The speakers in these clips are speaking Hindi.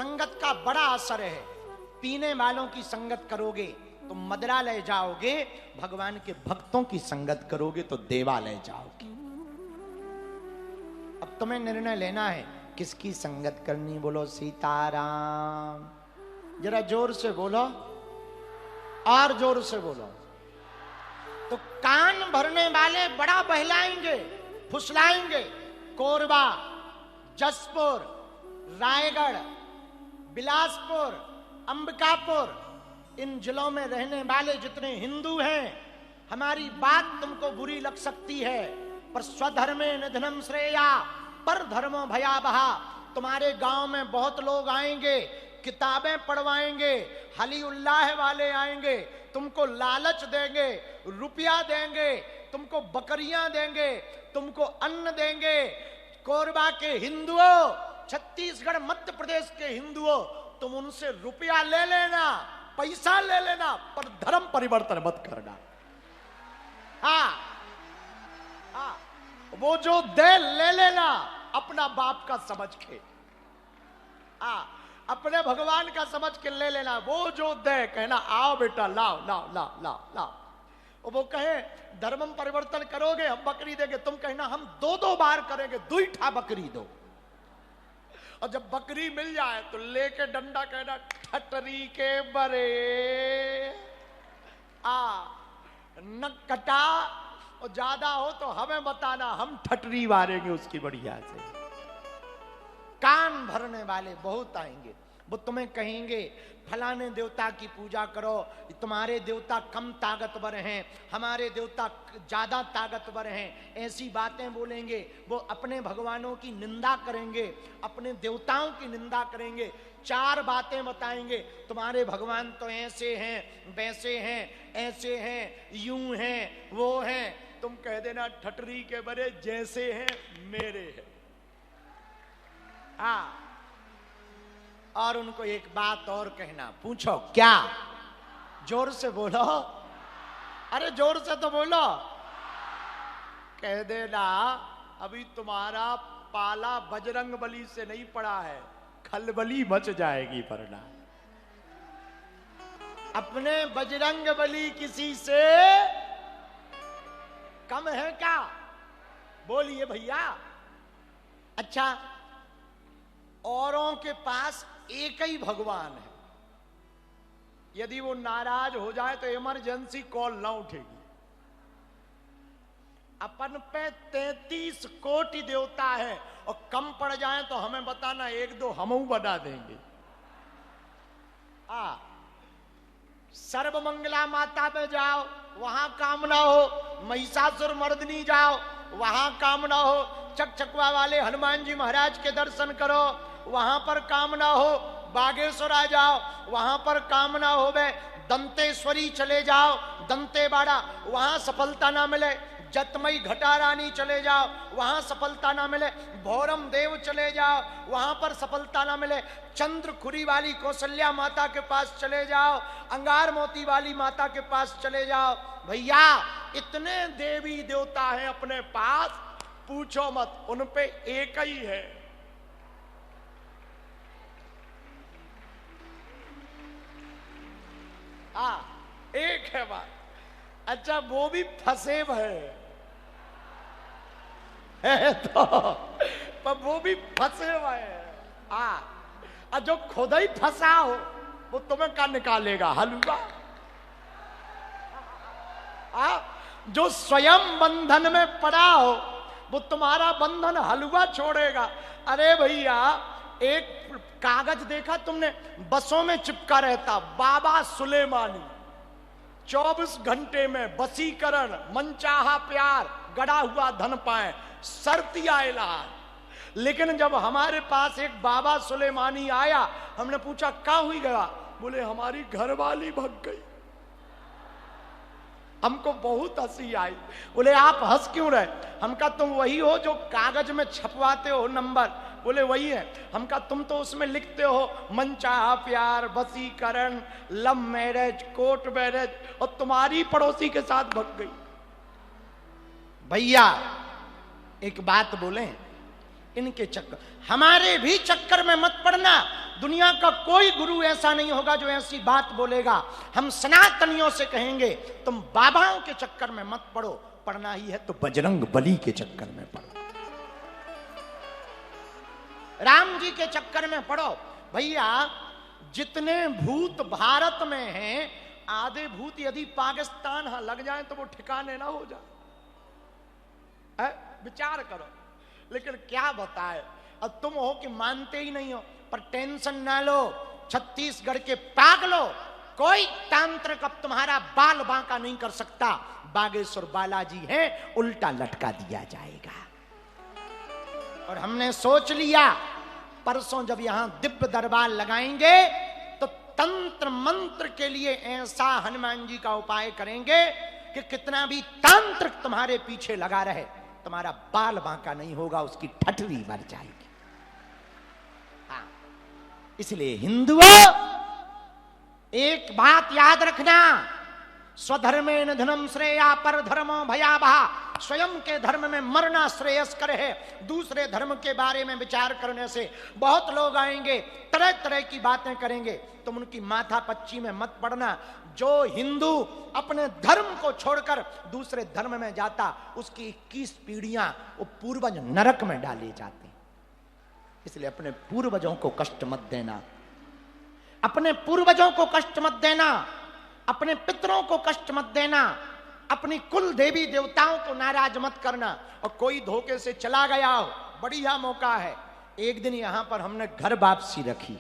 संगत का बड़ा असर है। पीने वालों की संगत करोगे तो मदिरालय जाओगे, भगवान के भक्तों की संगत करोगे तो देवालय जाओगे। अब तुम्हें निर्णय लेना है किसकी संगत करनी। बोलो सीताराम। जरा जोर से बोलो, और जोर से बोलो। तो कान भरने वाले बड़ा बहलाएंगे, फुसलाएंगे। कोरबा, जसपुर, रायगढ़, बिलासपुर, अंबिकापुर, इन जिलों में रहने वाले जितने हिंदू हैं, हमारी बात तुमको बुरी लग सकती है, पर स्वधर्मे निधनम श्रेया पर धर्मो भयावहा। तुम्हारे गांव में बहुत लोग आएंगे, किताबें पढ़वाएंगे, हली उल्लाह वाले आएंगे, तुमको लालच देंगे, रुपया देंगे, तुमको बकरियां देंगे, तुमको अन्न देंगे। कोरबा के हिंदुओं, छत्तीसगढ़ मध्य प्रदेश के हिंदुओं, तुम उनसे रुपया ले लेना, पैसा ले लेना, पर धर्म परिवर्तन मत करना। हाँ, हाँ, वो जो दे ले लेना अपना बाप का समझ के, हाँ, अपने भगवान का समझ के ले लेना। वो जो दे कहना आओ बेटा लाओ लाओ लाओ लाओ लाओ। वो कहे धर्म परिवर्तन करोगे हम बकरी देंगे, तुम कहना हम 2-2 बार करेंगे, 2 ठा बकरी दो। और जब बकरी मिल जाए तो लेके डंडा कहना ठटरी के बरे न कटा, और ज्यादा हो तो हमें बताना, हम ठटरी मारेंगे उसकी बढ़िया से। कान भरने वाले बहुत आएंगे, वो तुम्हें कहेंगे फलाने देवता की पूजा करो, तुम्हारे देवता कम ताकतवर हैं, हमारे देवता ज्यादा ताकतवर हैं, ऐसी बातें बोलेंगे। वो अपने भगवानों की निंदा करेंगे, अपने देवताओं की निंदा करेंगे, 4 बातें बताएंगे। तुम्हारे भगवान तो ऐसे हैं, वैसे हैं, ऐसे हैं, यूं हैं, वो हैं। तुम कह देना ठटरी के बरे जैसे हैं मेरे हैं। हाँ, और उनको एक बात और कहना। पूछो क्या? जोर से बोलो, अरे जोर से तो बोलो। कह देना अभी तुम्हारा पाला बजरंग बली से नहीं पड़ा है, खलबली मच जाएगी वरना। अपने बजरंग बली किसी से कम है क्या? बोलिए भैया। अच्छा, औरों के पास एक ही भगवान है, यदि वो नाराज हो जाए तो इमरजेंसी कॉल ना उठेगी। अपन पे 33 कोटि देवता है, और कम पड़ जाए तो हमें बताना, 1-2 हमऊ बना देंगे। सर्वमंगला माता पे जाओ, वहां काम ना हो। महिषासुर मर्दनी जाओ, वहां काम ना हो। चकचकवा वाले हनुमान जी महाराज के दर्शन करो, वहां पर काम ना हो। बागेश्वर आ जाओ, वहां पर काम ना हो। दंतेश्वरी चले जाओ, दंतेवाड़ा, वहां सफलता ना मिले। जतमई घटा रानी चले जाओ, वहां सफलता ना मिले। भौरम देव चले जाओ, वहां पर सफलता ना मिले। चंद्रखुरी वाली कौशल्या माता के पास चले जाओ, अंगार मोती वाली माता के पास चले जाओ। भैया इतने देवी देवता हैं अपने पास, पूछो मत, उन पे एक ही है। एक है बात। अच्छा, वो भी फंसे है तो, पर वो भी फंसे हुए हैं। जो खुद ही फंसा हो वो तुम्हें क्या निकालेगा? हलवा। जो स्वयं बंधन में पड़ा हो वो तुम्हारा बंधन हलवा छोड़ेगा। अरे भैया, एक कागज देखा तुमने, बसों में चिपका रहता, बाबा सुलेमानी, 24 घंटे में वसीकरण, मनचाहा प्यार, गड़ा हुआ धन पाए, शर्तिया इलाज। लेकिन जब हमारे पास एक बाबा सुलेमानी आया, हमने पूछा क्या हुई गया? बोले हमारी घरवाली भग गई। हमको बहुत हंसी आई। बोले आप हंस क्यों रहे? हम कहा तुम वही हो जो कागज में छपवाते हो नंबर? बोले वही है। हम कहा तुम तो उसमें लिखते हो मनचाहा प्यार, वसीकरण, लव मैरिज, कोर्ट मैरिज, और तुम्हारी पड़ोसी के साथ भग गई। भैया एक बात बोले, इनके चक्कर, हमारे भी चक्कर में मत पड़ना। दुनिया का कोई गुरु ऐसा नहीं होगा जो ऐसी बात बोलेगा। हम सनातनियों से कहेंगे तुम बाबाओं के चक्कर में मत पड़ो, पढ़ना ही है तो बजरंग बली के चक्कर में पढ़ो, राम जी के चक्कर में पढ़ो। भैया जितने भूत भारत में हैं, आधे भूत यदि पाकिस्तान हां लग जाए तो वो ठिकाने ना हो जाए। विचार करो। लेकिन क्या बताए, अब तुम हो कि मानते ही नहीं हो, पर टेंशन ना लो, छत्तीसगढ़ के पागलो, कोई तांत्रिक अब तुम्हारा बाल बांका नहीं कर सकता। बागेश्वर बालाजी हैं, उल्टा लटका दिया जाएगा। और हमने सोच लिया परसों जब यहां दिव्य दरबार लगाएंगे तो तंत्र मंत्र के लिए ऐसा हनुमान जी का उपाय करेंगे कि कितना भी तांत्रिक तुम्हारे पीछे लगा रहे, तुम्हारा बाल बांका नहीं होगा, उसकी ठठरी मर जाएगी। हाँ, इसलिए हिंदुओं एक बात याद रखना, स्वधर्मे निधनम श्रेया पर धर्मो भयावहा। स्वयं के धर्म में मरना श्रेयस्कर है। दूसरे धर्म के बारे में विचार करने से बहुत लोग आएंगे, तरह तरह की बातें करेंगे, तुम उनकी माथा पच्ची में मत पड़ना। जो हिंदू अपने धर्म को छोड़कर दूसरे धर्म में जाता, उसकी 21 पीढ़ियां वो पूर्वज नरक में डाले जाते हैं। इसलिए अपने पूर्वजों को कष्ट मत देना, अपने पूर्वजों को कष्ट मत देना, अपने पितरों को कष्ट मत देना, अपनी कुल देवी देवताओं को नाराज मत करना। और कोई धोखे से चला गया हो, बढ़िया मौका है। एक दिन यहां पर हमने घर वापसी रखी,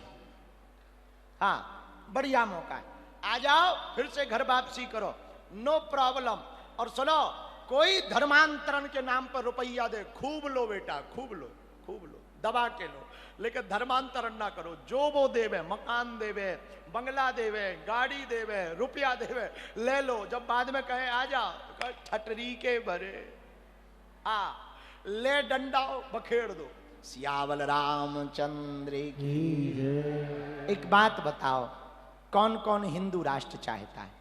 हाँ बढ़िया मौका है, आ जाओ फिर से घर वापसी करो, नो प्रॉब्लम। और सुनो, कोई धर्मांतरण के नाम पर रुपया दे, खूब लो बेटा, खूब लो, खूब लो, दबा के लो, लेकिन धर्मांतरण ना करो। जो वो देवे, मकान देवे, बंगला देवे, गाड़ी देवे, रुपया देवे, ले लो। जब बाद में कहे आ जा, तो ठटरी के भरे, ले डंडा बखेड़ दो। सियावल रामचंद्र की। एक बात बताओ, कौन कौन हिंदू राष्ट्र चाहता है?